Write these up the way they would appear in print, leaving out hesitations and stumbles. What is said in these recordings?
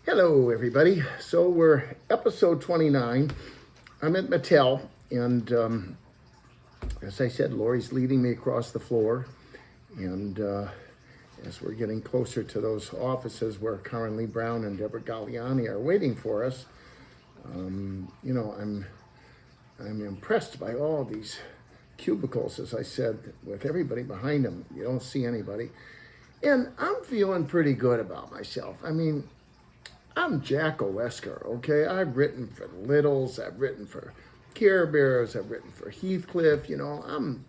Hello, everybody. So we're episode 29. I'm at Mattel, and as I said, Lori's leading me across the floor. And as we're getting closer to those offices where Karen Lee Brown and Deborah Galliani are waiting for us, I'm impressed by all these cubicles, as I said, with everybody behind them. You don't see anybody. And I'm feeling pretty good about myself. I mean, I'm Jack Olesker, okay? I've written for the Littles, I've written for Care Bears, I've written for Heathcliff, I'm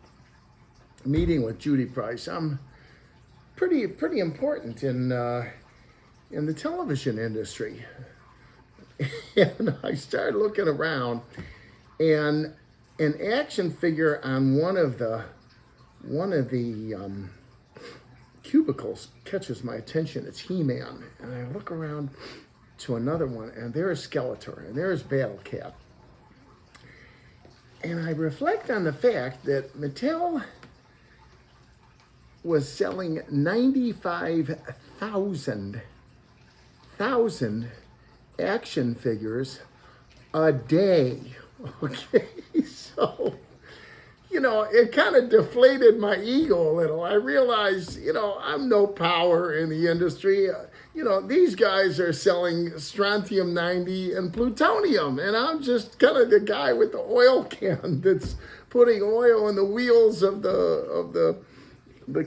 meeting with Judy Price. I'm pretty important in the television industry. And I started looking around, and an action figure on one of the cubicles catches my attention. It's He-Man, and I look around to another one, and there's Skeletor, and there's Battle Cat. And I reflect on the fact that Mattel was selling 95,000 action figures a day. Okay, so it kind of deflated my ego a little. I realized, I'm no power in the industry. These guys are selling strontium 90 and plutonium, and I'm just kind of the guy with the oil can that's putting oil in the wheels of the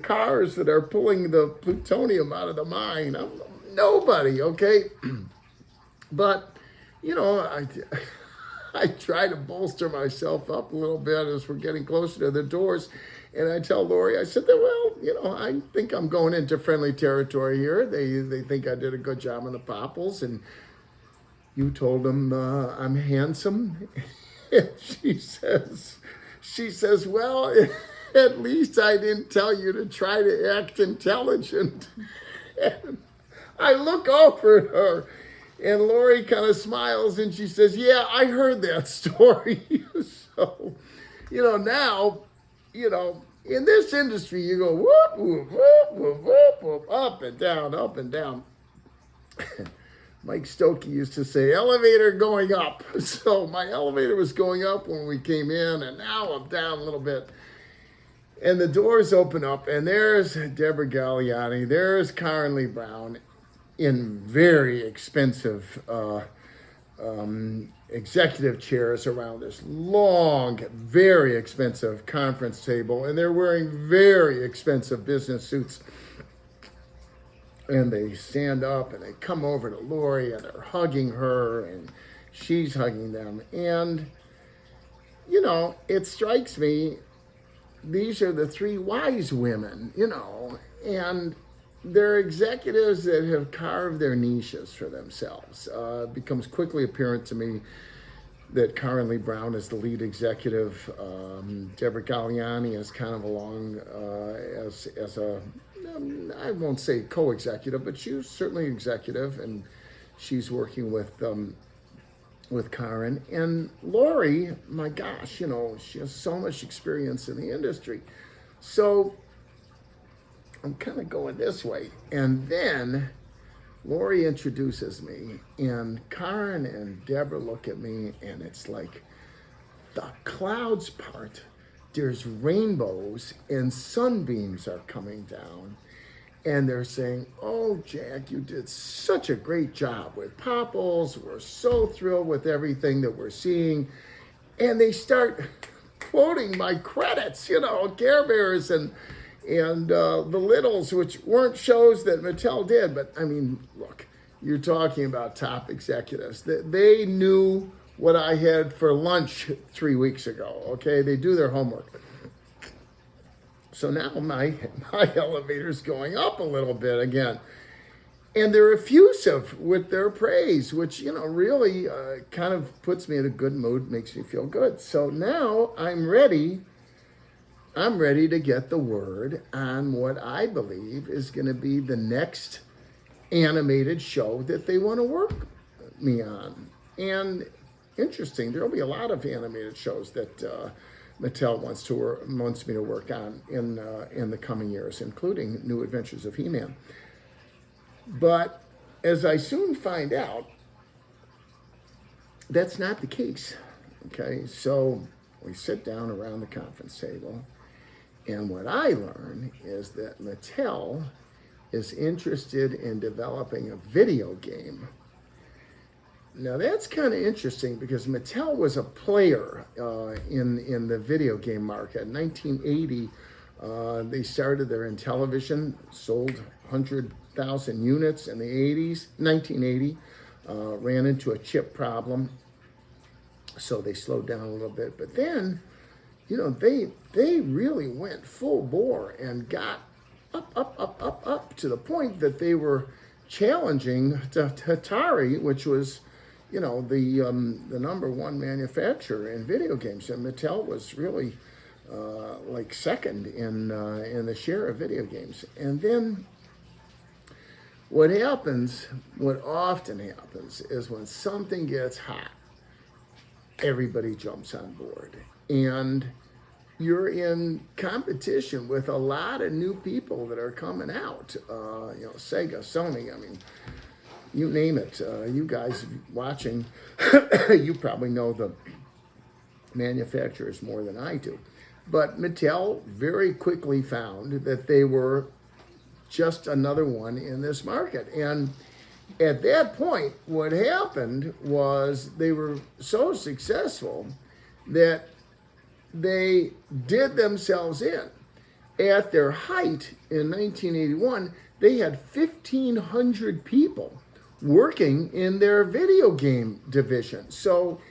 cars that are pulling the plutonium out of the mine. I'm nobody, okay? But, I try to bolster myself up a little bit as we're getting closer to the doors. And I tell Lori, I said, well, I think I'm going into friendly territory here. They think I did a good job on the Popples. And you told them I'm handsome. And she says, well, at least I didn't tell you to try to act intelligent. And I look over at her. And Lori kind of smiles and she says, yeah, I heard that story. So, now, in this industry, you go whoop, whoop, whoop, whoop, whoop, whoop, up and down, up and down. Mike Stokey used to say, elevator going up. So my elevator was going up when we came in, and now I'm down a little bit. And the doors open up, and there's Deborah Galliani, there's Karen Lee Brown, in very expensive executive chairs around this long, very expensive conference table, and they're wearing very expensive business suits. And they stand up and they come over to Lori and they're hugging her and she's hugging them. And, it strikes me, these are the three wise women, and they're executives that have carved their niches for themselves. It becomes quickly apparent to me that Karen Lee Brown is the lead executive. Deborah Galliani is kind of along as a, I won't say co-executive, but she's certainly executive, and she's working with Karen. And Lori, my gosh, she has so much experience in the industry. So I'm kind of going this way. And then Lori introduces me, and Karen and Deborah look at me, and it's like the clouds part. There's rainbows and sunbeams are coming down. And they're saying, oh, Jack, you did such a great job with Popples. We're so thrilled with everything that we're seeing. And they start quoting my credits, Care Bears and the Littles, which weren't shows that Mattel did. But, I mean, look, you're talking about top executives. They knew what I had for lunch 3 weeks ago, okay? They do their homework. So now my elevator's going up a little bit again. And they're effusive with their praise, which, really kind of puts me in a good mood, makes me feel good. So now I'm ready to get the word on what I believe is going to be the next animated show that they want to work me on. And interesting, there'll be a lot of animated shows that Mattel wants me to work on in the coming years, including New Adventures of He-Man. But as I soon find out, that's not the case. Okay, so we sit down around the conference table, and what I learn is that Mattel is interested in developing a video game. Now that's kind of interesting because Mattel was a player in the video game market. In 1980, they started there in television, sold 100,000 units in the 80s. 1980, ran into a chip problem, so they slowed down a little bit. But then, you know, they really went full bore and got up to the point that they were challenging Atari, which was, you know, the number one manufacturer in video games, and Mattel was really like second in the share of video games. And then what often happens, is when something gets hot, everybody jumps on board, and you're in competition with a lot of new people that are coming out. You know, Sega, Sony, I mean, you name it. You guys watching, you probably know the manufacturers more than I do. But Mattel very quickly found that they were just another one in this market. And at that point, what happened was they were so successful that they did themselves in. At their height in 1981, they had 1,500 people working in their video game division. So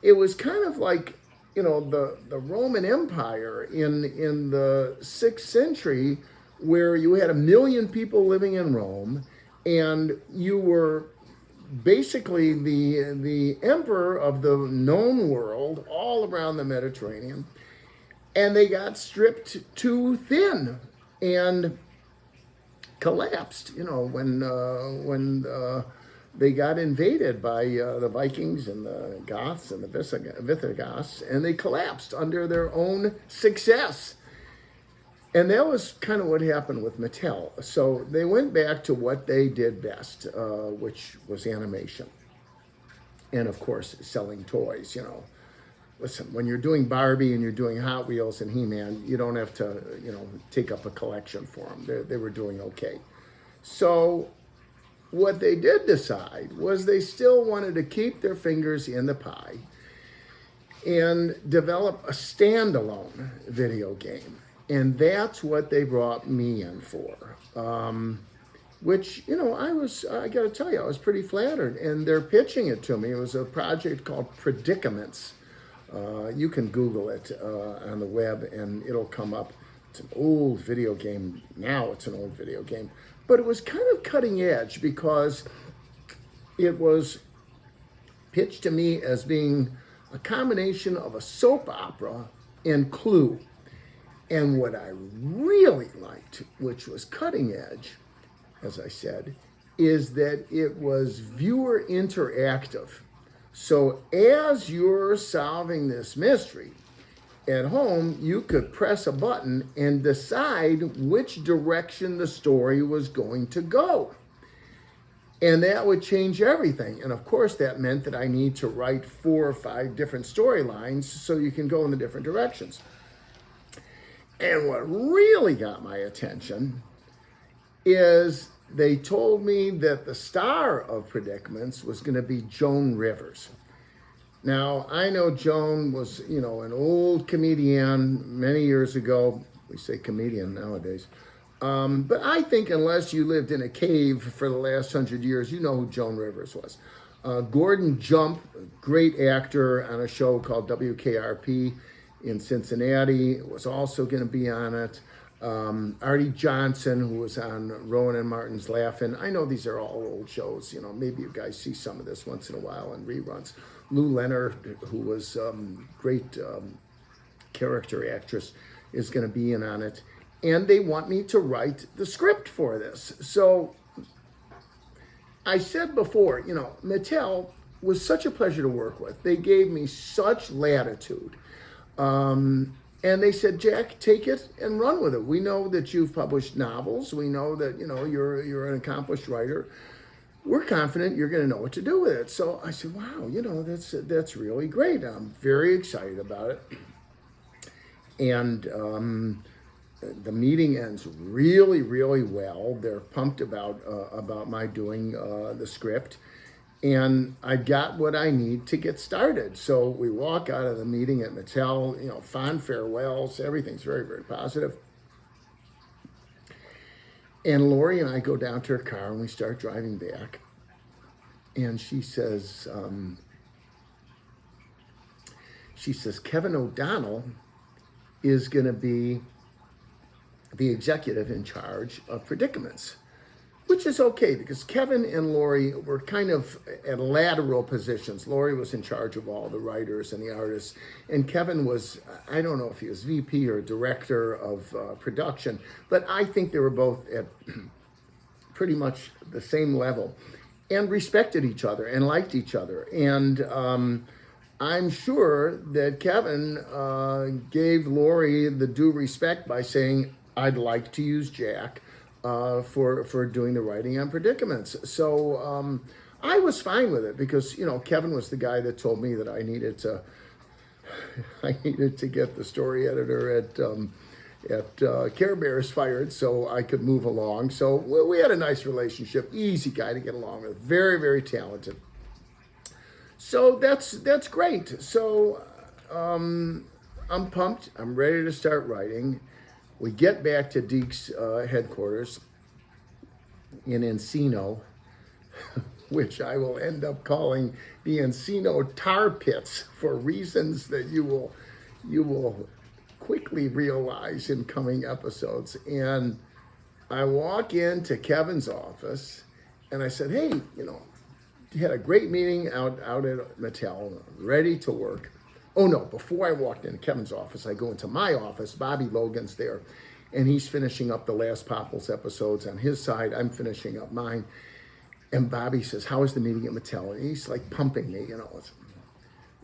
it was kind of like, you know, the Roman Empire in the 6th century, where you had 1 million people living in Rome, and you were basically the emperor of the known world all around the Mediterranean, and they got stripped too thin and collapsed, you know, when they got invaded by the Vikings and the Goths and the Visigoths, and they collapsed under their own success. And that was kind of what happened with Mattel. So they went back to what they did best, which was animation. And of course, selling toys, you know. Listen, when you're doing Barbie and you're doing Hot Wheels and He-Man, you don't have to, you know, take up a collection for them. They were doing okay. So what they did decide was they still wanted to keep their fingers in the pie and develop a standalone video game. And that's what they brought me in for, which, you know, I got to tell you, I was pretty flattered. And they're pitching it to me. It was a project called Predicaments. You can Google it on the web, and it'll come up. It's an old video game. Now it's an old video game. But it was kind of cutting edge because it was pitched to me as being a combination of a soap opera and Clue. And what I really liked, which was cutting edge, as I said, is that it was viewer interactive. So as you're solving this mystery at home, you could press a button and decide which direction the story was going to go. And that would change everything. And of course, that meant that I need to write 4 or 5 different storylines so you can go in the different directions. And what really got my attention is they told me that the star of Predicaments was going to be Joan Rivers. Now, I know Joan was, you know, an old comedian many years ago. We say comedian nowadays. But I think unless you lived in a cave for the last 100 years, you know who Joan Rivers was. Gordon Jump, great actor on a show called WKRP in Cincinnati, was also going to be on it. Artie Johnson, who was on Rowan and Martin's Laugh-In. I know these are all old shows. You know, maybe you guys see some of this once in a while in reruns. Lou Leonard, who was great character actress, is going to be in on it. And they want me to write the script for this. So I said before, you know, Mattel was such a pleasure to work with. They gave me such latitude. And they said, Jack, take it and run with it. We know that you've published novels. We know that, you know, you're an accomplished writer. we're confident you're going to know what to do with it. So I said, wow, that's really great. I'm very excited about it. And the meeting ends really, really well. They're pumped about my doing the script. And I got what I need to get started. So we walk out of the meeting at Mattel, fond farewells. Everything's very, very positive. And Lori and I go down to her car and we start driving back. And she says, Kevin O'Donnell is going to be the executive in charge of Predicaments, which is okay because Kevin and Lori were kind of at lateral positions. Lori was in charge of all the writers and the artists, and Kevin was, I don't know if he was VP or director of production, but I think they were both at pretty much the same level and respected each other and liked each other. And I'm sure that Kevin gave Lori the due respect by saying, I'd like to use Jack for doing the writing on Predicaments. So I was fine with it because, Kevin was the guy that told me that I needed to get the story editor at Care Bears fired so I could move along. So we had a nice relationship, easy guy to get along with, very, very talented. So that's great. So I'm pumped. I'm ready to start writing. We get back to DIC's headquarters in Encino, which I will end up calling the Encino Tar Pits for reasons that you will quickly realize in coming episodes. And I walk into Kevin's office and I said, hey, you had a great meeting out at Mattel, ready to work. Oh no, before I walked into Kevin's office, I go into my office. Bobby Logan's there, and he's finishing up the last Popples episodes on his side. I'm finishing up mine. And Bobby says, how was the meeting at Mattel? And he's like pumping me,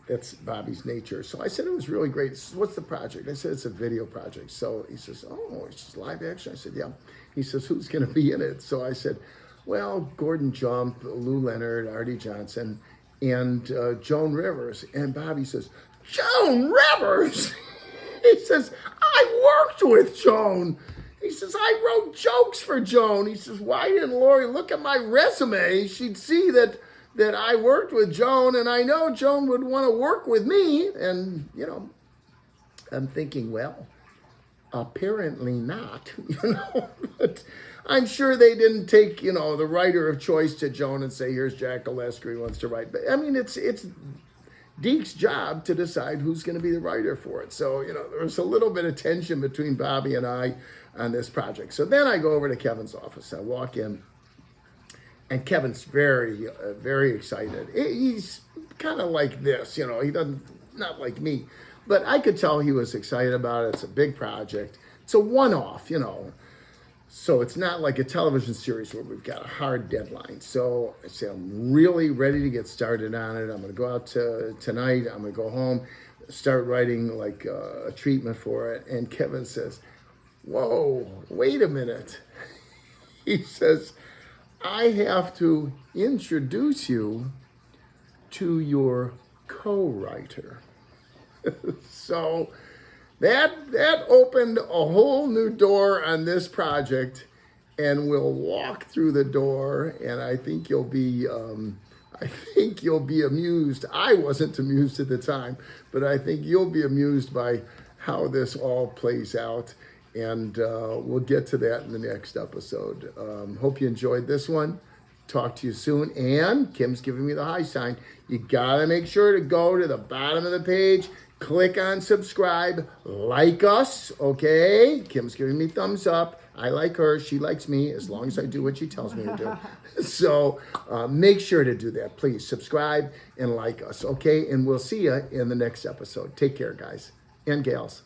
that's Bobby's nature. So I said, it was really great. He says, what's the project? I said, it's a video project. So he says, oh, it's just live action. I said, yeah. He says, who's going to be in it? So I said, well, Gordon Jump, Lou Leonard, Artie Johnson, and Joan Rivers. And Bobby says, Joan Rivers? He says, I worked with Joan. He says, I wrote jokes for Joan. He says, why didn't Lori look at my resume? She'd see that I worked with Joan, and I know Joan would want to work with me. And, I'm thinking, well, apparently not, but I'm sure they didn't take, the writer of choice to Joan and say, here's Jack Olesker, he wants to write. But I mean, it's DIC's job to decide who's going to be the writer for it. So, there was a little bit of tension between Bobby and I on this project. So then I go over to Kevin's office. I walk in, and Kevin's very, very excited. He's kind of like this, he doesn't, not like me, but I could tell he was excited about it. It's a big project. It's a one-off, So it's not like a television series where we've got a hard deadline. So I say, I'm really ready to get started on it. I'm going to go out tonight. I'm going to go home, start writing like a treatment for it. And Kevin says, whoa, wait a minute. He says, I have to introduce you to your co-writer. So that opened a whole new door on this project, and we'll walk through the door, and I think you'll be amused. I wasn't amused at the time, but I think you'll be amused by how this all plays out, and we'll get to that in the next episode. Hope you enjoyed this one. Talk to you soon. And Kim's giving me the high sign. You gotta make sure to go to the bottom of the page, click on subscribe, like us, okay? Kim's giving me thumbs up. I like her. She likes me as long as I do what she tells me to do. So make sure to do that. Please subscribe and like us, okay? And we'll see you in the next episode. Take care, guys and gals.